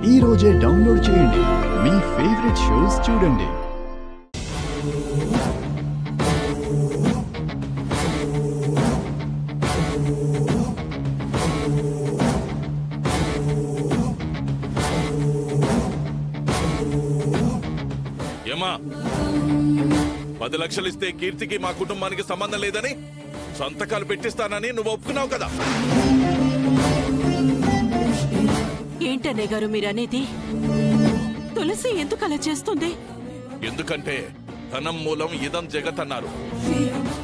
ఈ రోజే డౌన్లోడ్ చేయండి. మీ ఫేవరెట్ షోస్ చూడండి. ఏమా 10 లక్షలు ఇస్తే కీర్తికి మా కుటుంబానికి సంబంధం లేదని సంతకాలు పెట్టిస్తానని నువ్వు ఒప్పుకున్నావు కదా? ఏంటన్నయ్య గారు మీరనేది? తులసి ఎందుకు అలా చేస్తుంది? ఎందుకంటే ధనం మూలం ఇదం జగత్ అన్నారు.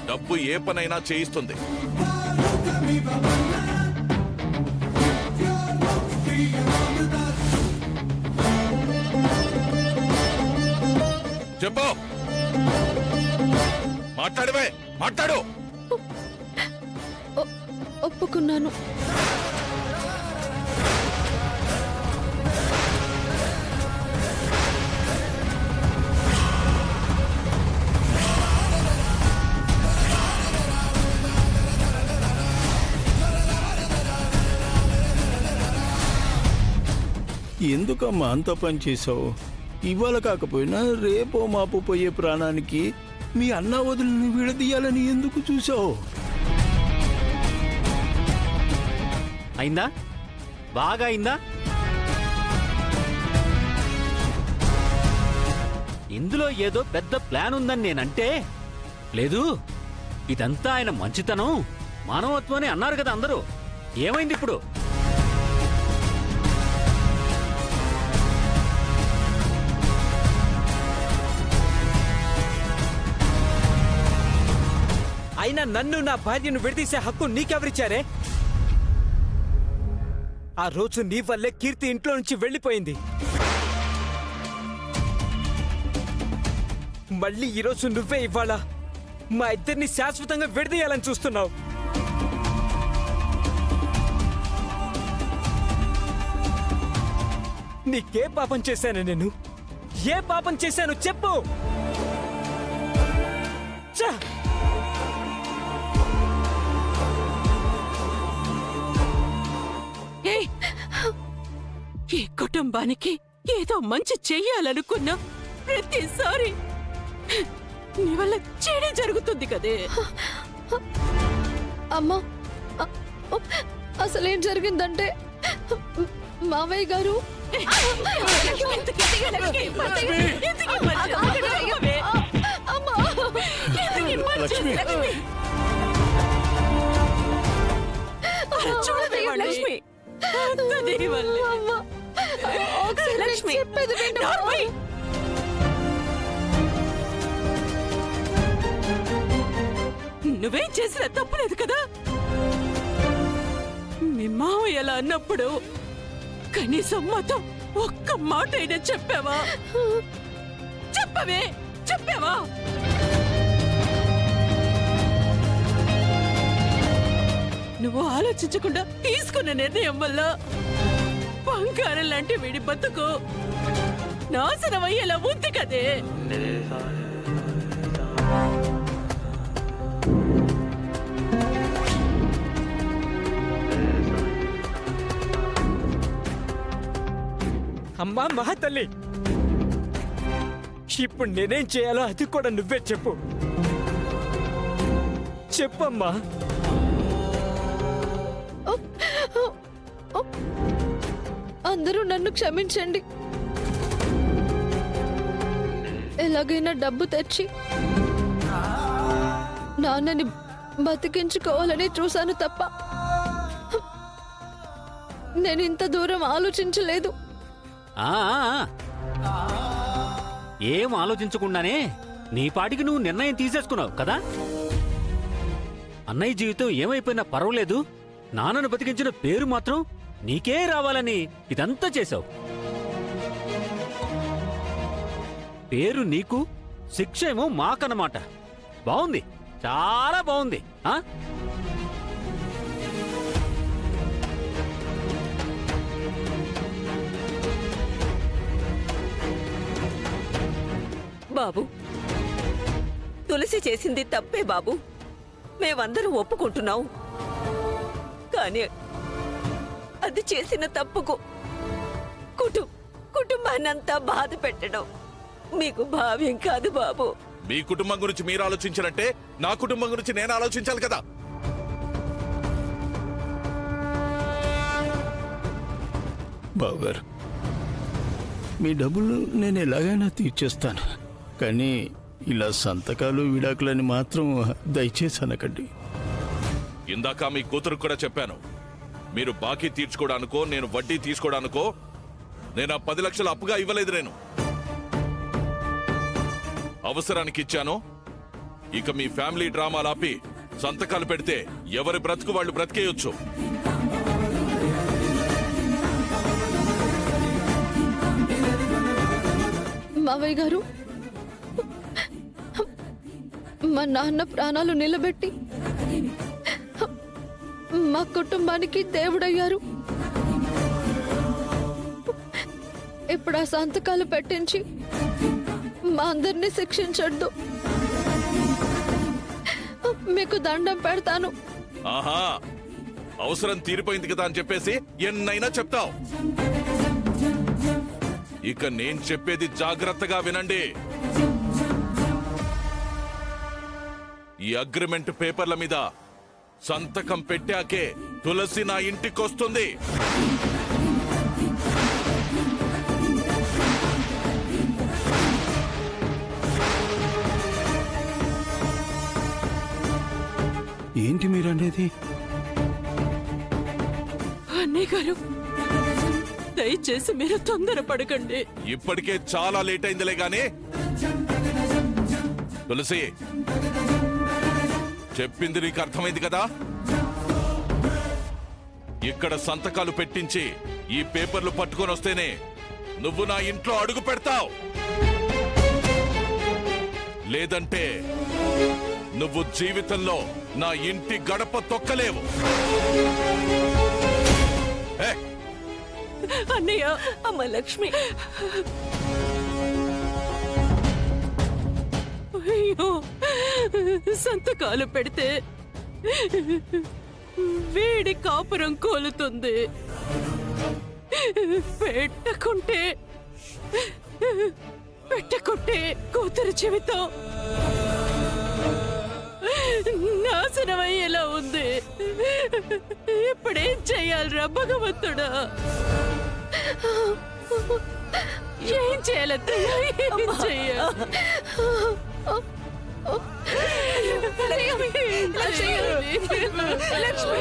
డబ్బు ఏ పనైనా చేయిస్తుంది. చెప్పు, మాట్లాడవే, మాట్లాడు. ఒప్పుకున్నాను. ఎందుకమ్మా అంత పని చేసావు? ఇవాళ కాకపోయినా రేపో మాపు పోయే ప్రాణానికి మీ అన్న వదులను విడదీయాలని ఎందుకు చూసావు? అయిందా? బాగా అయిందా? ఇందులో ఏదో పెద్ద ప్లాన్ ఉందని నేనంటే లేదు. ఇదంతా ఆయన మంచితనం, మానవత్వం అని అన్నారు కదా అందరూ. ఏమైంది ఇప్పుడు? అయినా నన్ను నా భార్యను విడదీసే హక్కు నీకెవరిచ్చారే? ఆ రోజు నీ వల్లే కీర్తి ఇంట్లో నుంచి వెళ్ళిపోయింది. మళ్ళీ ఈరోజు నువ్వే ఇవాళ మా ఇద్దరిని శాశ్వతంగా విడదీయాలని చూస్తున్నావు. నీకే పాపం చేశాను నేను? ఏ పాపం చేశాను చెప్పు. ఈ కుటుంబానికి ఏదో మంచి చెయ్యాలనుకున్నా ప్రతిసారి నీ వల్ల చెడే జరుగుతుంది కదే. అమ్మా, అసలేం జరిగిందంటే మావయ్య గారు లక్ష్మి లక్ష్మి నువ్వేం చేసినా తప్పులేదు కదా. మీ మావయ్య ఎలా అన్నప్పుడు కనీసం మాతో ఒక్క మాట అయినా చెప్పావా? చెప్పవే, చెప్పావా? నువ్వు ఆలోచించకుండా తీసుకున్న నిర్ణయం వల్ల బంగారం లాంటి వీడి బతుకు నాశనం అయ్యేలా ఉంది కదే. అమ్మా మహాతల్లి, ఇప్పుడు నేనేం చేయాలో అది కూడా నువ్వే చెప్పు. చెప్పమ్మా. అందరూ నన్ను క్షమించండి. ఎలాగైనా డబ్బు తెచ్చి నాన్నని బతికించుకోవాలని చూశాను తప్ప నేను ఇంత దూరం ఆలోచించలేదు. ఏం ఆలోచించకుండానే నీ పాటికి నువ్వు నిర్ణయం తీసేసుకున్నావు కదా. అన్నయ్య జీవితం ఏమైపోయినా పర్వాలేదు, నాన్నను బతికించిన పేరు మాత్రం నీకే రావాలని ఇదంతా చేశావు. పేరు నీకు, శిక్ష ఏమో మాకన్నమాట. బాగుంది, చాలా బాగుంది. బాబు, తులసి చేసింది తప్పే బాబు, మేమందరం ఒప్పుకుంటున్నాం. కానీ అది చేసిన తప్పుకు కుటుంబాన్నంతా బాధ పెట్టడం మీకు భావ్యం కాదు బాబు. మీ కుటుంబం గురించి మీరు ఆలోచించారంటే నా కుటుంబం గురించి నేను ఆలోచించాలి కదా. బావగారు, మీ డబ్బులు నేను ఎలాగైనా తీర్చేస్తాను, కానీ ఇలా సంతకాలు విడాకులని మాత్రం దయచేసి అనకండి. ఇందాక మీ కూతురు కూడా చెప్పాను, మీరు బాకీ తీర్చుకోవడానికో నేను వడ్డీ తీసుకోవడానికో నేను ఆ 10 లక్షలు అప్పుగా ఇవ్వలేదు. నేను అవసరానికి ఇచ్చాను. ఇక మీ ఫ్యామిలీ డ్రామాలు ఆపి సంతకాలు పెడితే ఎవరి బ్రతుకు వాళ్ళు బ్రతికేయొచ్చు. మావయ్య గారు, మా నాన్న ప్రాణాలు నిలబెట్టి మా కుటుంబానికి దేవుడయ్యారు. ఇప్పుడు ఆ సంతకాలు పెట్టించి మా అందరినీ శిక్షించొద్దు. మీకు దండం పెడతాను. ఆహా, అవసరం తీరిపోయింది కదా అని చెప్పేసి ఎన్నైనా చెప్తావు. ఇక నేను చెప్పేది జాగ్రత్తగా వినండి. ఈ అగ్రిమెంట్ పేపర్ల మీద సంతకం పెట్టాకే తులసి నా ఇంటికొస్తుంది. ఏంటి మీరనేది? అన్నయ్య గారు, దయచేసి మీరు తొందరపడకండి. ఇప్పటికే చాలా లేట్ అయిందిలే గాని తులసి, చెప్పింది నీకు అర్థమైంది కదా. ఇక్కడ సంతకాలు పెట్టించి ఈ పేపర్లు పట్టుకొని వస్తేనే నువ్వు నా ఇంట్లో అడుగు పెడతావు. లేదంటే నువ్వు జీవితంలో నా ఇంటి గడప తొక్కలేవు. అన్నయ్య, అమ్మ లక్ష్మి, అయ్యో, సంతకాలు పెడితే వేడి కాపురం కోలుతుంది. పెట్టకుంటే కూతురు జీవితం నాశనమయ్యేలా ఉంది. ఇప్పుడేం చెయ్యాలిరా భగవంతుడా? ఏం చేయాలి? ఏం చెయ్యాలి? లక్ష్మి,